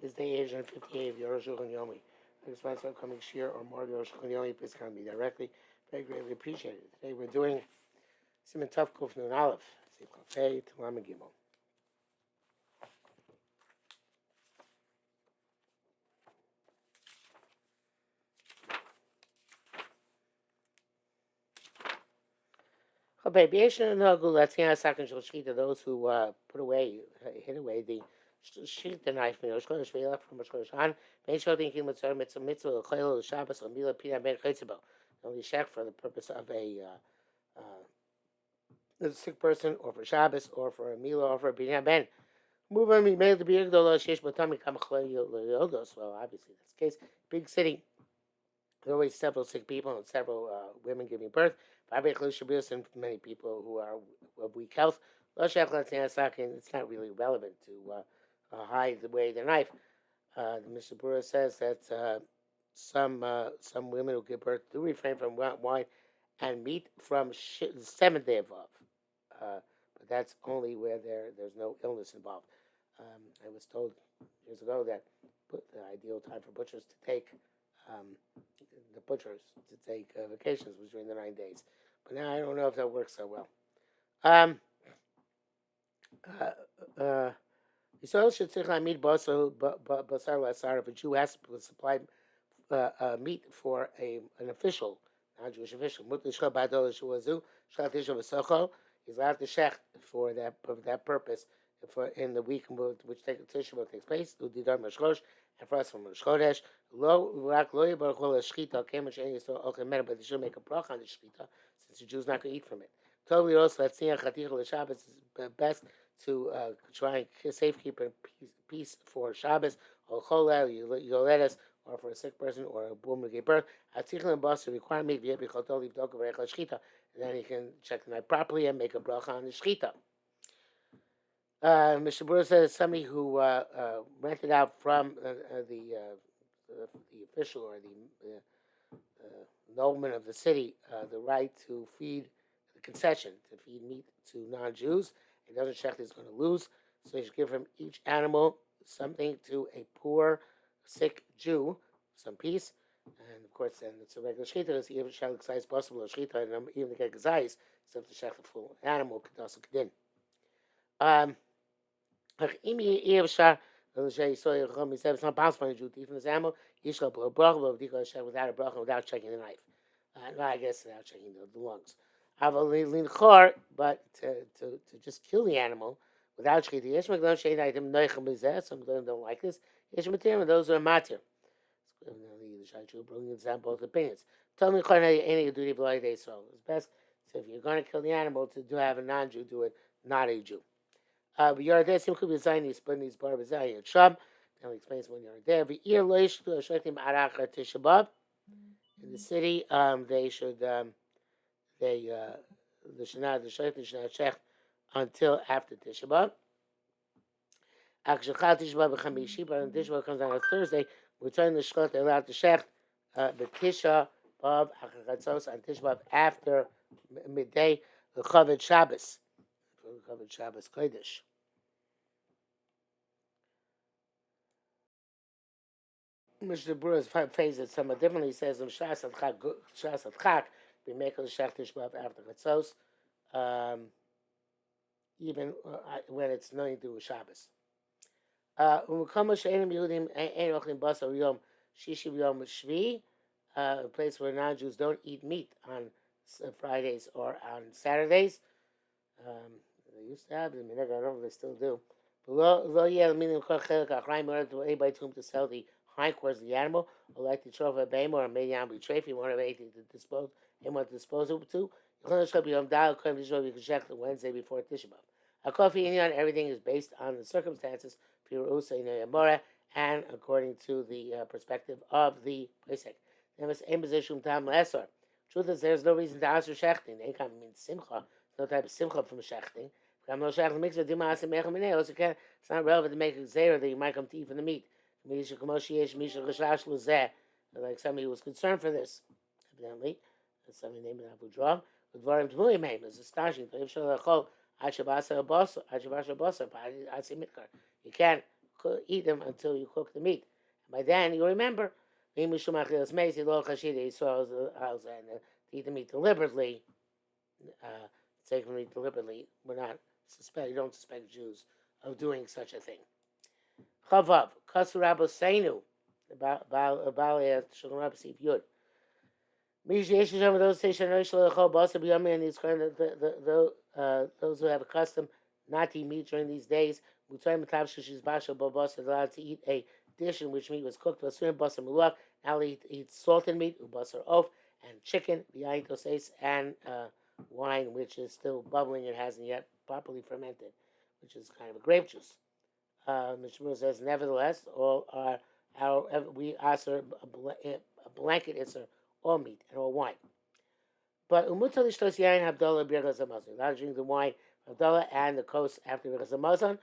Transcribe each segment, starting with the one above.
This day, 858 of Arukh HaShulchan. The expense of coming shir or more of Arukh HaShulchan, please come me directly. Very greatly appreciated. Today we're doing Siman Tov Kuf Nun Aleph, Sif Kafei, Talam and Gimel. Those who put away, hid away the sheath the knife from Rosh Hashanah. Make sure thinking mitzvah l'chayil Shabbos l'mila pina ben chaytzabo. Only shech for the purpose of a sick person, or for Shabbos, or for a mila, or for a pina ben. Move on. We made the big dollar shesh b'tami kamachlei yodos. Well, obviously that's the case. Big city. There are always several sick people and several women giving birth. And many people who are of weak health. It's not really relevant to hide away their knife. Mr. Brewer says that some women who give birth do refrain from wine and meat from the seventh day above. But that's only where there's no illness involved. I was told years ago that the ideal time for butchers to take vacations was during the 9 days. But now I don't know if that works so well. If a Jew has to supply meat for an official, non-Jewish official, he's allowed to shech for that purpose in the week which Tisha B'Av takes place. And for us from Rosh Chodesh, but they should make a bracha on the shechita since the Jew's not going to eat from it. Totally also, let's see, Shabbos is best to try and safekeep peace for Shabbos, or cholera, you let us, or for a sick person, or a woman to give birth. Require meat, and then he can check the night properly and make a bracha on the shechita. Mr. Brewer says somebody who rented out from the official or the nobleman of the city the right to feed the concession, to feed meat to non-Jews. He doesn't check that he's going to lose, so he should give him each animal something to a poor, sick Jew, some peace. And of course, then it's a regular shechita. Even shall excise possible shechita, and even to get gazais, so to check the full animal could also get in. It's not possible for a Jew to eat from this animal. Without a bracha, without checking the knife. No, I guess without checking the lungs. But to just kill the animal without shechita, some of them don't like this. Those are matir. Bringing example both opinions. Tell me, it's best. So if you're going to kill the animal, to have a non-Jew do it, not a Jew. You're there, Simcha B'Zayin, Spin these bar B'Zayin, Shab. Now he explains when you're there. V'ir lo yishtu Hashotim Arach Tisha B'Av. In the city, they should the Shotim should check until after Tisha B'Av. Akshachal Tisha B'Av b'Chamishi, but when Tisha B'Av comes on a Thursday, we turn the Shchot. They're allowed to shech B'Tisha B'Av Achachatzos on Tisha B'Av after midday the Chavod Shabbos. Chavod Shabbos Kodesh. Mr. Brewer's phrase it somewhat differently. He says, Shas Adchak, we make a Shech Tishbav after Chatzos, even when it's nothing to do with Shabbos. A place where non-Jews don't eat meat on Fridays or on Saturdays. They used to have them, I don't know if they still do. Anybody to whom to sell the hindquarters of the animal, or like the trophy of a behemoth, or a medium be trophy, want to have anything to dispose, and want to dispose of it to. You can check the Wednesday before Tisha B'Av. A coffee Inyan, everything is based on the circumstances, and according to the perspective of the Pesach. Truth is, there's no reason to answer shechting. They can't mean simcha. No type of simcha from shechting. It's not relevant to make a zera that you might come to eat from the meat. Like somebody who was concerned for this, evidently. Somebody named Abu Drab. It's astonishing. You can't eat them until you cook the meat. By then, you remember, to eat the meat deliberately, take the meat deliberately. We're not you don't suspect Jews of doing such a thing. Chavav, Kasu Rabbo Seinu, about Shalom Rabbi Sif Yud. Those those who have a custom not to eat meat during these days, allowed to eat a dish in which meat was cooked. Now eat salted meat, and chicken, and wine, which is still bubbling and hasn't yet properly fermented, which is kind of a grape juice. Mishmur says, nevertheless, all we ask a blanket is all meat and all wine. But umutal ishtos yain havdalah birchas hamazon. Not drink the wine havdalah and the kos after birchas hamazon,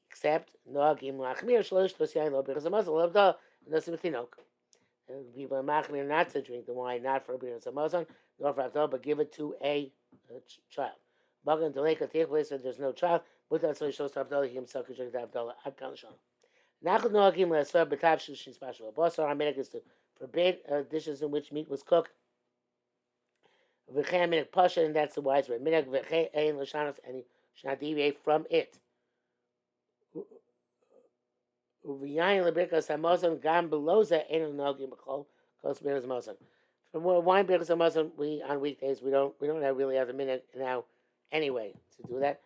except noagim lachmir shlosh ishtos yain lo birchas hamazon havdalah unless it's tinok. People are machmir not to drink the wine, not for birchas hamazon nor for havdalah, but give it to a child. Bagan deleka take place that there's no child. But that's why ishtos havdalah he himself could drink the havdalah ad kalashon. Nachal noagim le'asar b'tav shushin special. Basar haminik is to forbid dishes in which meat was cooked. V'chei pasha, and that's the wise way. Minig v'chei ein l'shanos, and he should not deviate from it. U'v'yayin l'birkas hamazon gam beloza ein l'nogim b'chol kos birkas hamazon. For wine birkas hamazon, we on weekdays we don't really have a minute now anyway to do that.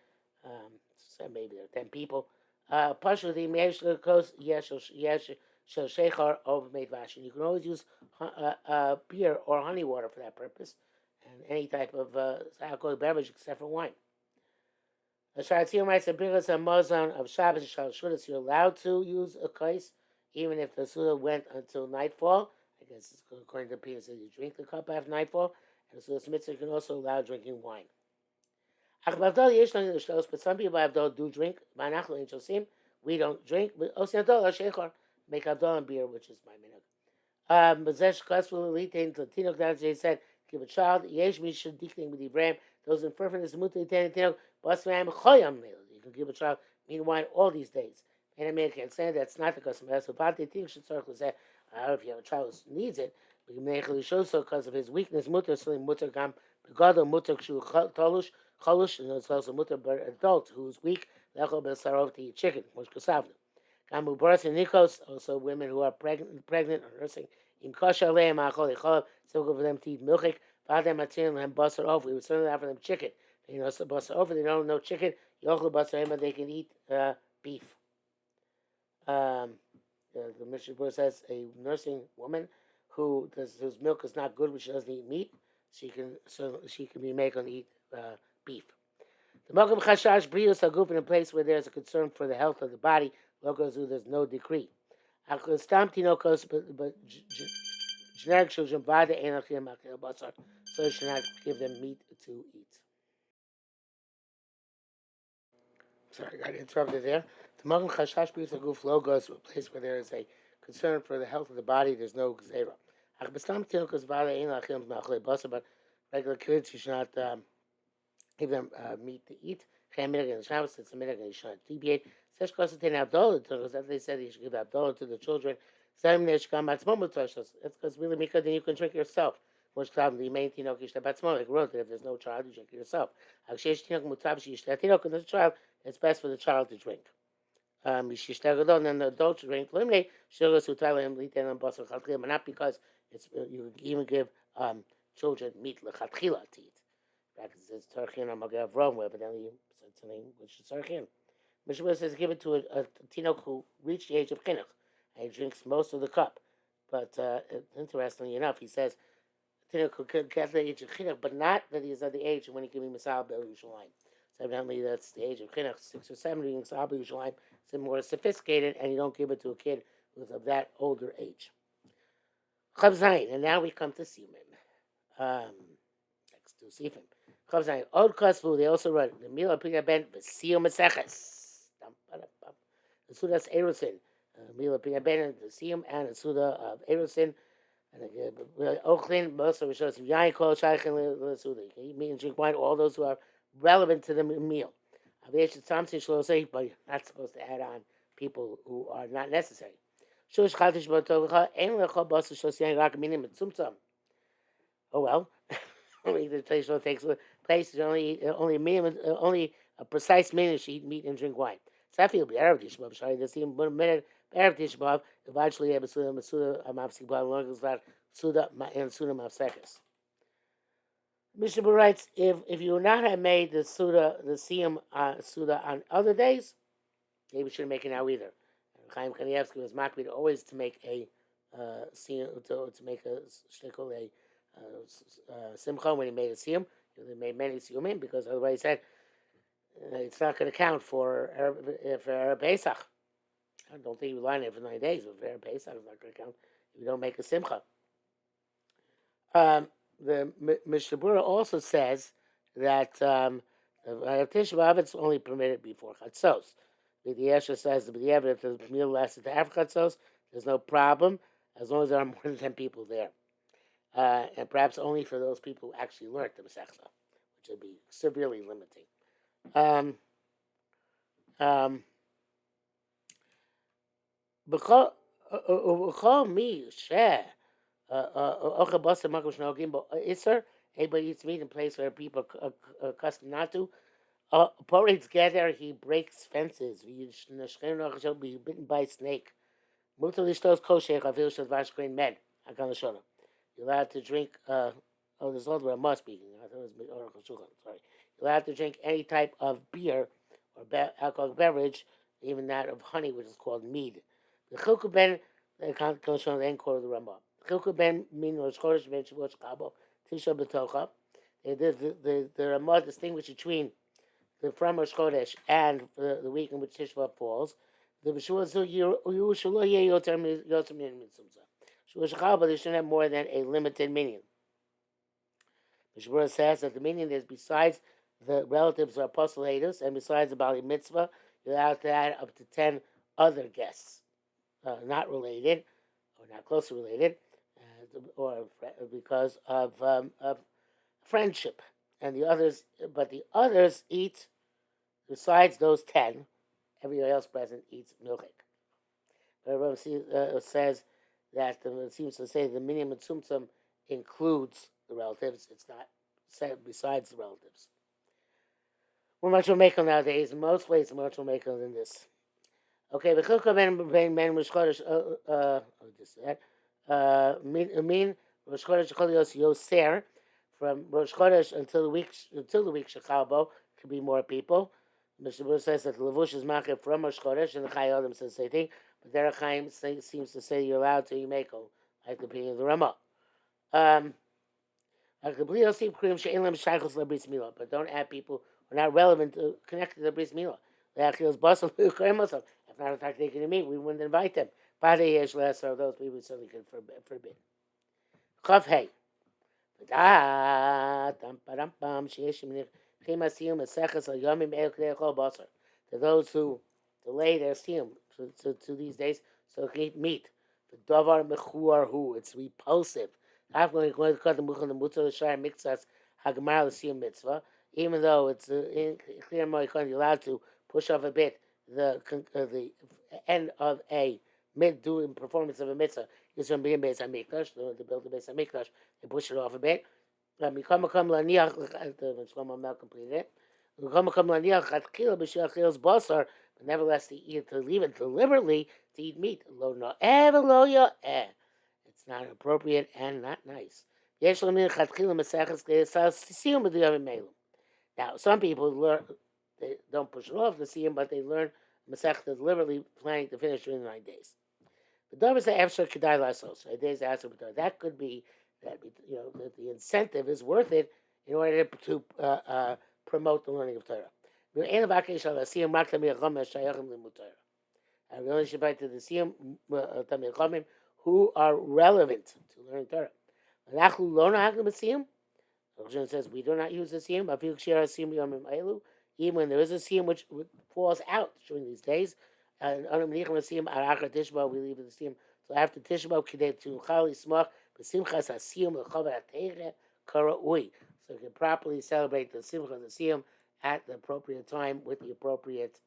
So maybe there are 10 people. Pasha the meyesh l'kos yesh shel shechar over made vash. You can always use beer or honey water for that purpose. And any type of alcoholic beverage except for wine. The Sharatzim writes that Birkas Hamazon of Shabbos and Shal Shudas, you're allowed to use a kais, even if the Suda went until nightfall. I guess it's according to Peter, says you drink the cup after nightfall. And the Suda's mitzvah, you can also allow drinking wine. But some people do drink. We don't drink. Make Abdul and beer, which is my minhag. He said, give a child, yesh mi should dictate with Ibrahim, those in ferventness, mutu tinok, basram choyam. You can give a child mean wine all these days. And a man can't say that's not the custom. So Pati think should circle say, if you have a child who needs it, we can make show so because of his weakness, mutter slim mutter gam begado mutter kshu tolush cholush, and it's also mutter but adult who's weak, lechol besarov to eat chicken, mush kasavnu. Gamu boras and nikos, also women who are pregnant or nursing. In kosher leim achol echol, so good for them to eat milchik. Father matin and basar off. We would certainly offer them chicken. You know, so basar off. They don't know chicken. Yochel basar hema. They can eat beef. The Mishnah says a nursing woman whose milk is not good, but she doesn't eat meat. She can be made to eat beef. The Mokum Chashash Brius Aguf in a place where there's a concern for the health of the body. Locals who there's no decree. Stam tinokos, but generic children, so you should not give them meat to eat. Sorry, I got interrupted there. The Mokum Chashash Brius Aguf logos, a place where there is a concern for the health of the body. There's no gzera. But regular kids, you should not give them meat to eat. It's a minute, and you should not deviate. Because they said you should give Abdullah to the children. That's because really because then you can drink yourself. Which time the main tinok like if there's no child, you drink it yourself. And there's a child, it's best for the child to drink. And then the adult drink. But not because you even give children meat lechatchila to eat. It's Tarchin or Magav Rome, where evidently it's a name which is Tarchin. Mishnah says give it to a tinok who reached the age of chinuch, and he drinks most of the cup. But interestingly enough, he says tinok who could get the age of chinuch, but not that he's at the age when he can be Masal Bel Yerushalayim. So evidently that's the age of chinuch, 6 or 7 being Masal Bel Yerushalayim. It's more sophisticated, and you don't give it to a kid who's of that older age. Chav Zayin, and now we come to Simon. Next to Sifim. Chav Zayin, Od Kasvu, they also wrote the Mila Pika Ben V'Siyom Maseches. The Sudas Erusin, Mila Pika Ben, the Siyom, and the Suda of Erusin, and Ochlin, most of the shows of Yain Kol Shaykhin Suda. You can eat meat and drink wine, all those who are relevant to the meal. Avesh Tamsin Shlosei, but you're not supposed to add on people who are not necessary. Shush Chatish Botocha, Ein Lecha Basa Shosian Rak Minim Tzumtzum. Oh well. Only the place takes place is only a minimum, only a precise minute to eat meat and drink wine. Safil be Arab Tishbav. Sorry, the same minute Arab Tishbav. Eventually, Abasuda Masuda Amafsik Bal Longas that Suda and Suda Mafsekis. Mishnah writes, if you would not have made the Suda the Siyam Suda on other days, maybe we shouldn't make it now either. Chaim Kanievsky was makbid always to make a to make a shtickle a simcha when he made a siyum. They made many siyumim because otherwise he said it's not going to count for Arab Pesach. I don't think he relied on it for 9 days, but for Arab Pesach it's not going to count if you don't make a simcha. The Mishabura also says that Tisha B'Av it's only permitted before Chatzos. The Yesha says that if the meal lasted to after Chatzos, there's no problem as long as there are more than 10 people there. And perhaps only for those people who actually learned the Masechta, which would be severely limiting. Anybody eats meat in place where people are accustomed not to. Porridge together, he breaks fences. Be bitten by a snake. Men. You're allowed to drink. There's also a must be. I thought it was Arukh HaShulchan. Sorry. You're allowed to drink any type of beer or alcoholic beverage, even that of honey, which is called mead. The chilku ben comes from the end quote of the Rambam. Chilku ben mean Rosh Chodesh ben Shavuot Shkabo Tisha B'Tocha. The Rambam distinguished between the from Rosh Chodesh and the week in which Tishva falls. The B'Shuah Zu Yerushalayim Yoter Mitzvah. But they shouldn't have more than a limited minion. Mishabura says that the minion is besides the relatives or apostolatus, and besides the Bali Mitzvah, you're allowed to add up to 10 other guests, not related or not closely related, or because of friendship. And the others eat, besides those 10, everybody else present eats milchik. But says that it seems to say the minimum tzumtzum includes the relatives. It's not said besides the relatives. We're much more makel nowadays. In most ways, much more makel than this. Okay, b'chilka ben Rosh Chodesh. Just that. Min Rosh Chodesh Cholios Yoser from Rosh Chodesh until the week Shechalbo could be more people. Mr. Bush says that the Levush is makir from Rosh Chodesh, and the Chai Adam says the same thing. But Derech Chaim seems to say you're allowed to Yimeko, like the opinion of the Ramah. But don't add people who are not relevant to connected to the Bris Milah. If not, in fact, they can meet, we wouldn't invite them. Or those people certainly could forbid. Chav Hey. To those who delay their siyum to these days, so they can eat meat. The davar mechur hu, it's repulsive. Even though it's clear you're allowed to push off a bit the end of a doing performance of a mitzvah. It's from being Beis Hamikdash, to build the Beis Hamikdash, they push it off a bit. Shlomo Mel completed it. But nevertheless, to leave it deliberately to eat meat. It's not appropriate and not nice. Now, some people learn, they don't push it off the siyum, but they learn Masechta deliberately planning to finish during the 9 days. The Dov is the Efshar Kedai Lasos. That could be that that the incentive is worth it in order to promote the learning of Torah. We only should invite to the siyum Tamil Chachamim who are relevant to learning Torah. Rosh says we do not use the siyum. Even when there is a siyum which falls out during these days, and we leave the siyum. So after Tishba, so you can properly celebrate the simcha of the siyum at the appropriate time with the appropriate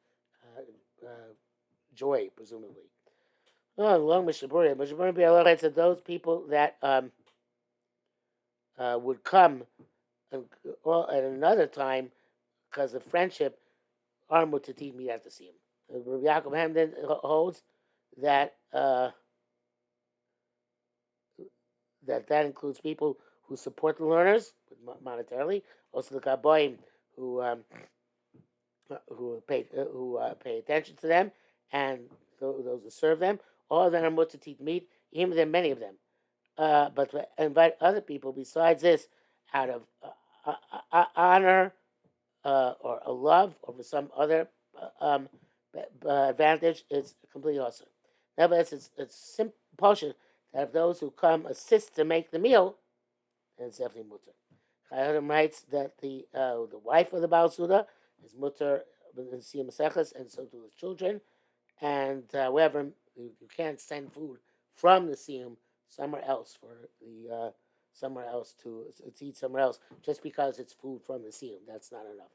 joy, presumably. Oh, long Mishaburi. Mishaburi be Allah to those people that would come and, or at another time because of friendship, are mutatit me at the siyum. Rabbi Yaakov Hamden holds that that includes people who support the learners monetarily, also the gaboim who pay attention to them, and those who serve them. All of them are mutatit meat, even there many of them. But to invite other people besides this out of honor or a love or for some other advantage is completely awesome. Nevertheless, it's simple that if those who come assist to make the meal, then it's definitely mutter. Chayyim writes that the wife of the Baal Suda is mutter in Siyam Maseches, and so do his children. And wherever you can't send food from the Siyam somewhere else for the somewhere else to eat somewhere else just because it's food from the Siyam. That's not enough.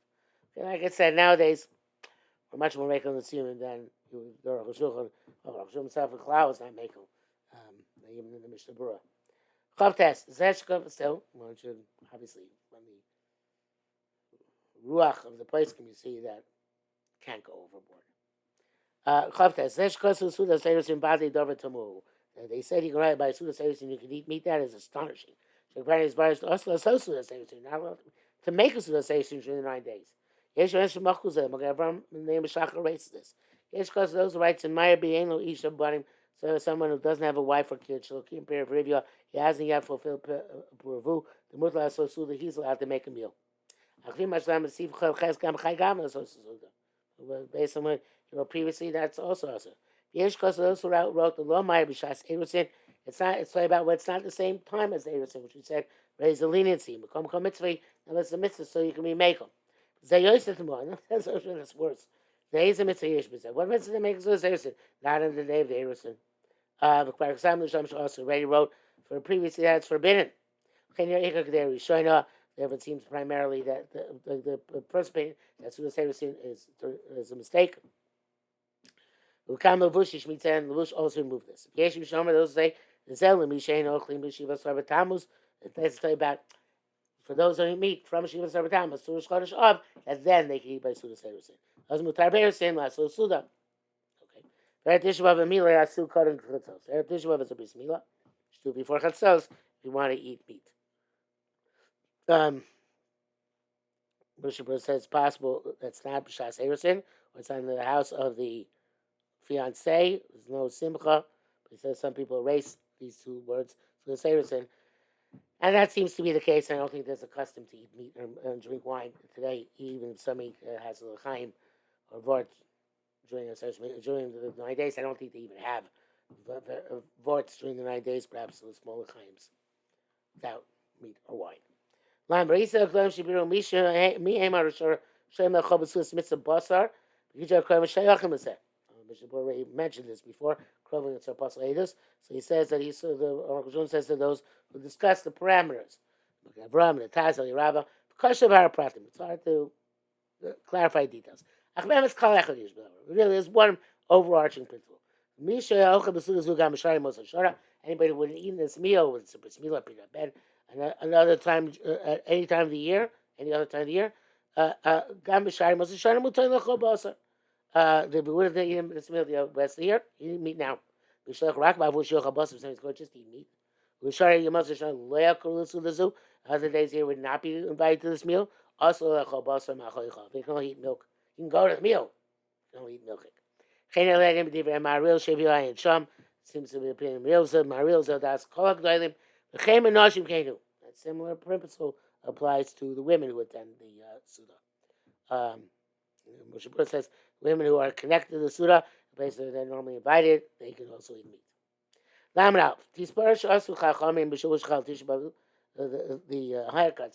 Okay, like I said, nowadays we're much more making the Siyam than the Arukh HaShulchan. Arukh HaShulchan himself, a Klau is not making even in the Mishnah Berurah. Chav test. Zeshka still. One should obviously from the ruach of the place can you see that can't go overboard. Chav test. Zeshka suda seirus in badi dover tamu. They said you can write by suda seirus and you can eat meat. That is astonishing. So apparently it's bars also so suda seirus. Not allowed to make a suda seirus during the 9 days. Yesh yesh machuzeh. Magavram the name of Shachar rates this. Yesh because those rights in Maya be'eno isha barim. So someone who doesn't have a wife or kid, shalokim period of rivya, he hasn't yet fulfilled puravu. The mutla so suda, he's allowed to make a meal. Based on what previously, that's also awesome. Yesh because those who wrote the law Maya b'shas erusin. It's about it's not the same time as the erusin, which we said raise the leniency. Makom mitzvah, now it's a mitzvah, so you can be makel. That's worse. There is a mitzvah yesh b'zeh. What mitzvah they make is erusin? Not in the day of the erusin. The also already wrote for previously that it's forbidden. Therefore, it seems primarily that the first opinion that Suda Serusin is a mistake. Levush and Levush also removed this. Those say the Zelim Mishain Ochlim B'Shiva Sarvatamus. Let's tell you about for those who eat meat from Shiva Sarvatamus, Suda Chodesh Av, that then they can eat by Suda Serusin. As Mutar Berusin, Lasso Suda. Erev Tisha B'Av Mila Yasu Kodem Chatzos. Erev Tisha B'Av is a bris Mila. Should do it before Chatzos if you want to eat meat. Bishop says it's possible that's not B'Shas Erusin, or it's on the house of the fiancé. There's no simcha. But he says some people erase these two words for the Erusin. And that seems to be the case. I don't think there's a custom to eat meat and drink wine today, even if somebody has a l'chaim or vort during the 9 days. I don't think they even have vorts during the 9 days, perhaps the smaller chimes without meat or wine. Mishnah already mentioned this before. So he says that the Arukh HaShulchan says to those who discuss the parameters. It's hard to clarify details. Really, there's one overarching principle. Anybody who wouldn't eat this meal with this meal up in bed another time at any time of the year, any other time of the year, they wouldn't eat this meal the rest of the year. You eat meat now. Just eat meat. Other days here would not be invited to this meal. Also, you can only eat milk. You can go to the meal. You can only eat milk. Seems to be opinion. That similar principle applies to the women who attend the Suda. Moshe Berurah says women who are connected to the Suda, the place that they're normally invited, they can also eat meat. The haircuts,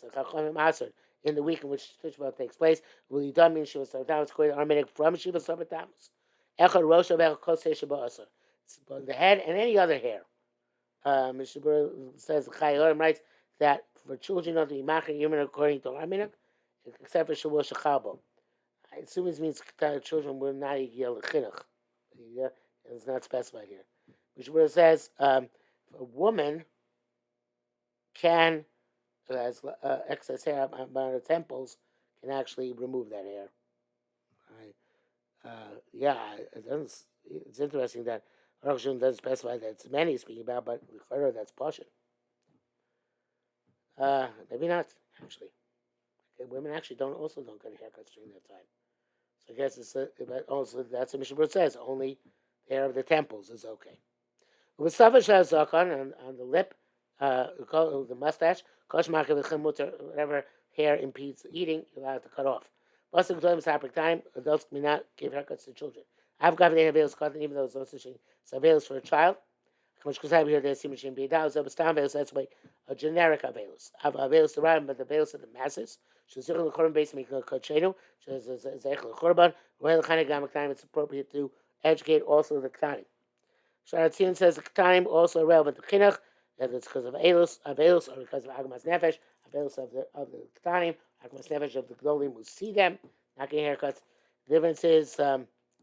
the Chachamim Asr, in the week in which Tisha B'Av takes place, will be done in Shiva Sarvatamus, it's quite Armenic from Shiva Sarvatamus. Echad Rosh Echad Kosei Shiva Asr. It's on the head and any other hair. Mr. Berurah says, Chayyim writes that for children not to be machir human according to Armenic, except for Shavuot Shechalbo. I assume this means that children will not eat yel chinuch. Yeah, it's not specified here. Which where it says a woman can, who has excess hair on her temples, can actually remove that hair. Right? Yeah, it doesn't. It's interesting that Arukh HaShulchan doesn't specify that it's men he's speaking about, but that's Pasha. Maybe not actually. Okay, women actually don't get haircuts during that time. So I guess but also that's what Mishnah says. Only the hair of the temples is okay. With Safa Zakon on the lip, the mustache, Koshmaka whatever hair impedes eating, you're allowed to cut off. Most of the time, adults may not give haircuts to children. I've got the avails cotton, even though it's no such thing. It's avails for a child. Here they see machine be down. So that's why a generic avails. Avails to rhyme, but the avails of the masses. She's the korban base making a kochenu. She's the korban. It's appropriate to educate also the ktani. Sharatzin says the Ketanim also relevant to Chinuch, that it's because of Avelus, or because of Agmas Nefesh, Avelus of the Ketanim, Agmas Nefesh of the Gdolim who see them, not getting haircuts. The difference is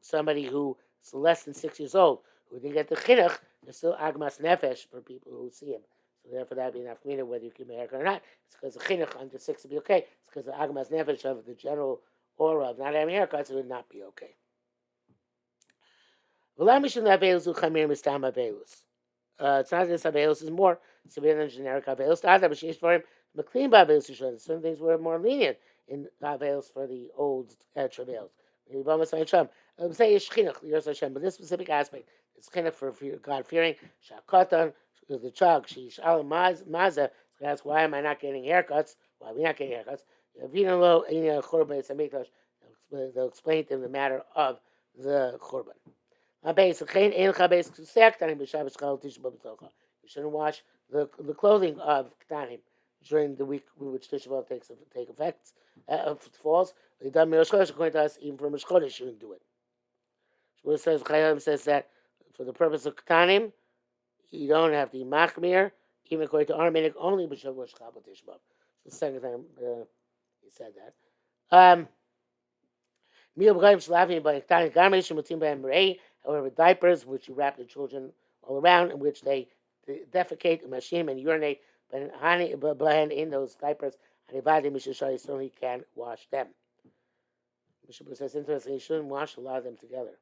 somebody who is less than 6 years old, who didn't get the Chinuch, there's still Agmas Nefesh for people who see him. So therefore that would be enough for me whether you give me a haircut or not. It's because the Chinuch under 6 would be okay. It's because the Agmas Nefesh of the general aura of not having haircuts, it would not be okay. It's not this Avelus is more severe than generic Avelus. The other machines for him, McLean Avelus. Certain things were more lenient in Avelus for the old travails. Say Chinuch, but this specific aspect is Chinuch for God fearing. Shakatan, the child, she Shalom Maza. Ask why am I not getting haircuts? Why are we not getting haircuts? They'll explain to him the matter of the Churban. You shouldn't wash the clothing of Ktanim during the week in which Tisha B'Av take effect, falls. According to us, even for Rosh Chodesh, you shouldn't do it. Shmuel says, Chayim says that for the purpose of Ktanim, you don't have to be machmir, even according to Armenic, only b'Shavua Shechabot Tisha B'Av. It's the second time he said that. However, diapers, which you wrap the children all around, in which they defecate, mashim, and urinate, but in those diapers, certainly can wash them. Mishabur says, interesting, you shouldn't wash a lot of them together.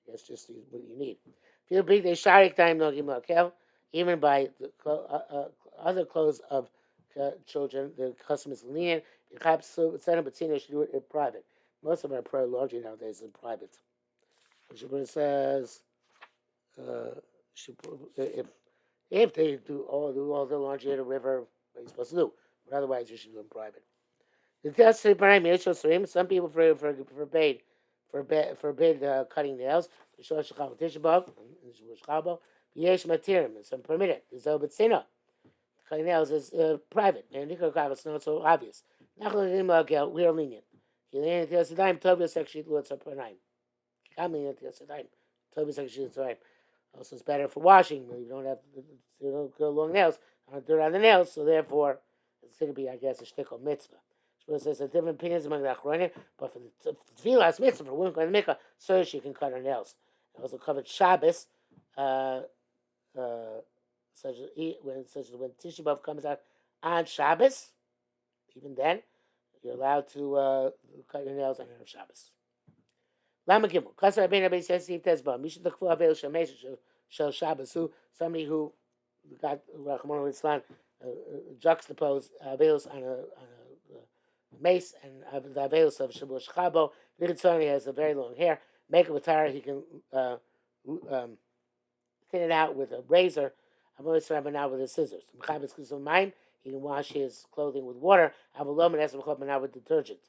That's just what you need. Feel big, they sharik time no gimakel, even by the other clothes of children, the custom is lenient. But should do it in private. Most of our prayer laundry nowadays is in private. Mishabur says, if they do all the laundry at a river, what are you supposed to do? But otherwise, you should do it in private. Some people forbid cutting nails. Some permit it. Cutting nails is private, and it's not so obvious. We are lenient. Also, it's better for washing. You don't go long nails, dirt on the nails, so therefore it's going to be, I guess, a shtickle mitzvah. Shmuel says there's different opinions among the Achronim, but for the tefillas mitzvah, for women going to mikvah, so she can cut her nails. It also covered Shabbos, such as when Tisha B'Av comes out on Shabbos, even then, you're allowed to cut your nails on Erev Shabbos. Lama Gimel. Kasar Rabbeinu Rabbi says Steve Tezba. Misha Takfu Avel Shamesh Shel Shabbos. Somebody who got Rahman Islam juxtaposed Avelos on a mace and the Avelos of Shavuot Shchabo. Nitzoni has a very long hair. Make a attire. He can thin it out with a razor. I'm always trying now with his scissors. He can wash his clothing with water. Avalom and Esam now with detergent.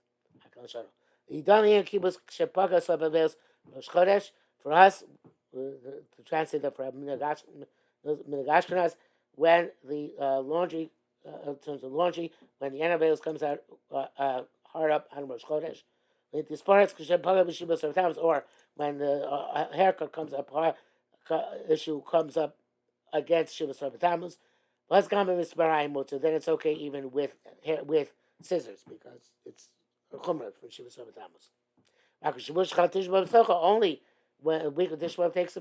For us, to translate that for Minagashkenaz, when the laundry, in terms of laundry, when the Anaveils comes out hard up on Rosh Chodesh, or when the haircut comes up, issue comes up against Shiva Sarvatamos, then it's okay even with scissors, because it's chumrah for Shiva Sarvatamos. Only when a week of Tishbav takes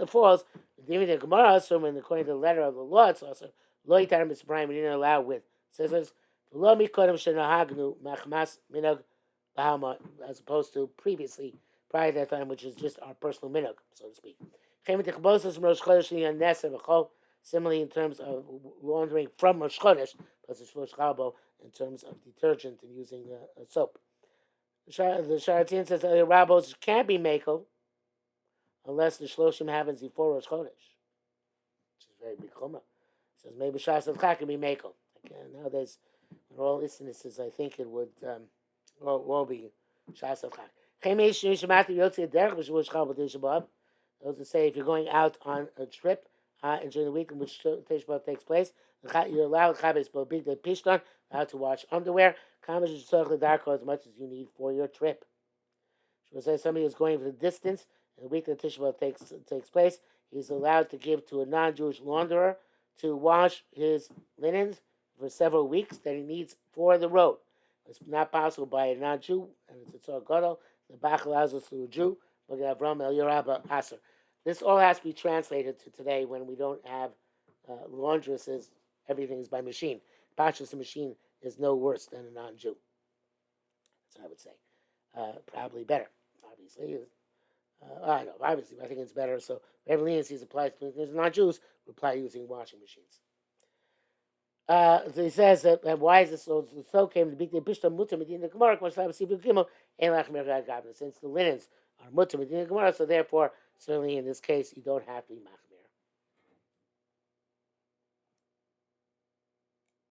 falls, even the Gemara, so when according to the letter of the law, it's also lo yitar mitzrayim, we didn't allow with scissors. Lo mikodem shenahagnu machmas minag bahama, as opposed to previously, prior to that time, which is just our personal minhag, so to speak. Similarly, in terms of laundering from Rosh Chodesh, plus it's Rosh Chabo, in terms of detergent and using soap. The Sharatin says that the rabbos can't be makel unless the shloshim happens before Rosh Chodesh, which is very big chumrah. Says maybe Shas of Chak can be makel. Nowadays, in all instances, I think it would all be Shas of Chak. Those that say if you're going out on a trip and during the week in which Tisha B'Av takes place, you're allowed to wash underwear, as much as you need for your trip. She says somebody is going for the distance, and the week that Tisha B'Av takes place, he's allowed to give to a non-Jewish launderer to wash his linens for several weeks that he needs for the road. It's not possible by a non-Jew, and it's a Tzor Gadol. The Bach allows us through a Jew. Look at Avram El Yerabah Aser. This all has to be translated to today when we don't have laundresses. Everything is by machine. Pashas, a machine is no worse than a non-Jew. That's what I would say. Probably better, obviously. I know, obviously, I think it's better. So whatever leniencies applies to non-Jews, we apply using washing machines. So he says that why is this so came to be the bishtam mutam in the Gemara since the linens are mutam in the Gemara, so therefore certainly in this case you don't have to be machmir.